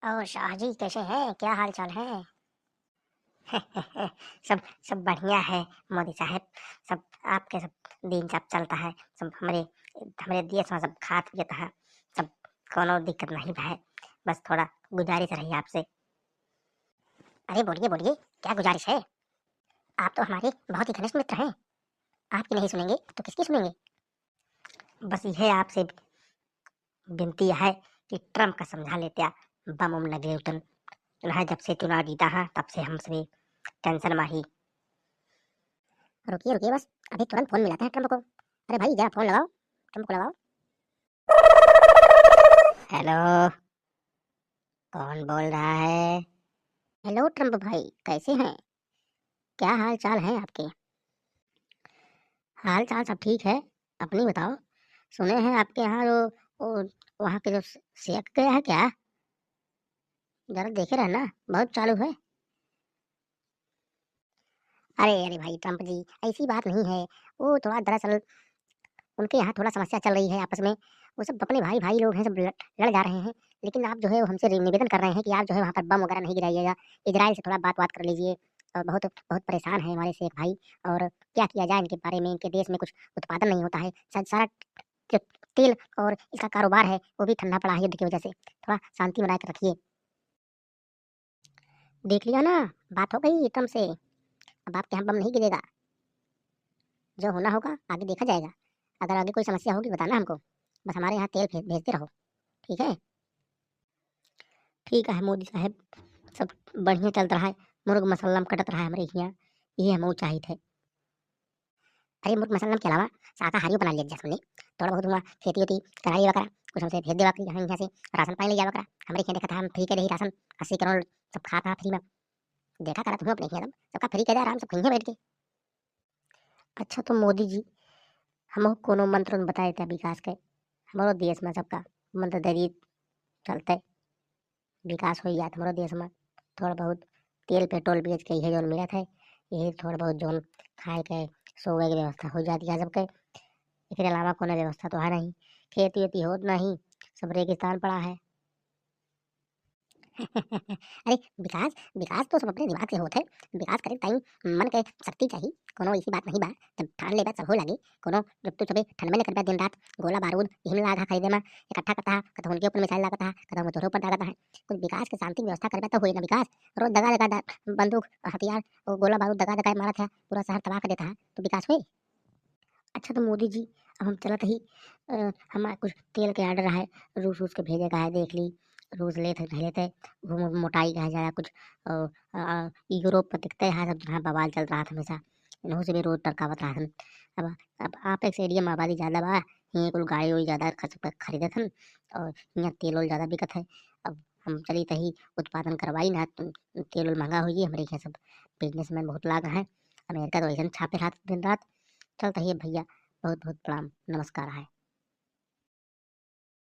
और शाह जी कैसे हैं? क्या हाल चाल है? सब सब बढ़िया है मोदी साहब। सब आपके सब दिन सब चलता है। सब हमारे हमारे देश में सब खात पियत है। सब कोनो दिक्कत नहीं है। बस थोड़ा गुजारिश रही आपसे। अरे बोलिए बोलिए, क्या गुजारिश है? आप तो हमारे बहुत ही घनिष्ठ मित्र हैं। आपकी नहीं सुनेंगे तो किसकी सुनेंगे? बस यह आपसे विनती है कि ट्रम्प का समझा लेते। बम उम लगे उतन है। जब से चुनाव जीता है तब से हम सभी टेंशन में ही। रुकिए रुकिए, बस अभी तुरंत फोन मिलाते हैं ट्रम्प को। अरे भाई जरा फोन लगाओ, ट्रम्प को लगाओ। हेलो, कौन बोल रहा है? हेलो ट्रम्प भाई, कैसे हैं? क्या हाल चाल है आपके? हाल चाल सब ठीक है। अपनी बताओ। सुने हैं आपके यहाँ वो वहाँ के जो सेक गया है क्या? जरा देखे रहना, बहुत चालू है। अरे अरे भाई ट्रम्प जी, ऐसी बात नहीं है। वो थोड़ा दरअसल उनके यहाँ थोड़ा समस्या चल रही है आपस में। वो सब अपने भाई भाई लोग हैं, सब लड़ जा रहे हैं। लेकिन आप जो है वो हमसे निवेदन कर रहे हैं कि आप जो है वहाँ पर बम वगैरह नहीं गिराइएगा। इजराइल से थोड़ा बात कर लीजिए। और बहुत बहुत परेशान है हमारे शेख भाई। और क्या किया जाए इनके बारे में? इनके देश में कुछ उत्पादन नहीं होता है। सारा जो तेल और इसका कारोबार है वो भी ठंडा पड़ा है युद्ध की वजह से। थोड़ा शांति बनाए कर रखिए। देख लिया ना, बात हो गई एकदम से। अब आपके यहाँ बम नहीं गिरेगा। जो होना होगा आगे देखा जाएगा। अगर आगे कोई समस्या होगी बताना हमको। बस हमारे यहाँ तेल भेजते रहो। ठीक है? ठीक है मोदी साहब, सब बढ़िया चल रहा है। मुर्ग मसल्लम कटत रहा है हमारे यहाँ। ये हम चाहिए थे। अरे मुर्ग मसल्लम के अलावा शाकाहारी बना लिया जैसे हमने। थोड़ा बहुत हुआ खेती वेती कराई वगैरह। कुछ हमसे भेज देवा यहाँ से राशन पानी ले जावा करा। हमारे यहाँ देखा था हम फ्री के रही राशन। 80 करोड़ सब खा फ्री में। देखा करा तुम्हें अपने यहाँ सबका फ्री के दे आराम से कहीं बैठ के। अच्छा तो मोदी जी, हम कोनो मंत्र बताए थे विकास के। हमारो देश में सबका मंत्र दे चलते विकास हो जात हमारे देश में। थोड़ा बहुत तेल पेट्रोल बेच के यही जौन मिलत है, यही थोड़ा बहुत जौन खाए के सोए के व्यवस्था हो जाती है सबके। इसके अलावा कोनो व्यवस्था तो है नहीं। खेती वेती होत नहीं, सब रेगिस्तान पड़ा है। अरे विकास विकास तो सब अपने दिमाग से होत है। विकास करे टाइम मन के शक्ति चाहिए। कोनो ऐसी बात नहीं बा। जब ठान लेबा सब हो लगी। कोनो जब तू सबे ठंडे में करबा दिन रात गोला बारूद यही लागा खरीदे में इकट्ठा करता है। कथा उनके ऊपर मिसाइल लागता है, कथा तोरे ऊपर दागता है। कुछ विकास के शांति व्यवस्था करबा तो होई ना विकास। रोज दगा दगा बंदूक हथियार और गोला बारूद दगा दगा मारत है, पूरा शहर तबाह कर देता है, तो विकास हुई? अच्छा तो मोदी जी, अब हम चलत ही हमारा कुछ तेल के ऑर्डर है। रूस रूस के भेजे का है, देख ली। रूस लेते लेते मोटाई का है ज़्यादा कुछ। यूरोप में दिखते है सब जहाँ बवाल चल रहा था हमेशा। इन्हों से भी रोज टरकावत रहा था। अब आप एक एरिया में आबादी ज़्यादा बा। यहाँ कुल गाड़ी उड़ी ज़्यादा खरीदत हन। और यहाँ तेल उल ज़्यादा बिकत है। अब हम चली तही उत्पादन करवाई ना तो तेल उल महंगा हुई। हमारे यहाँ सब बिजनेस में बहुत लाग है। अमेरिका तो ऐसा छापे रहा दिन रात। चलता ही है भैया। बहुत बहुत प्रणाम, नमस्कार है।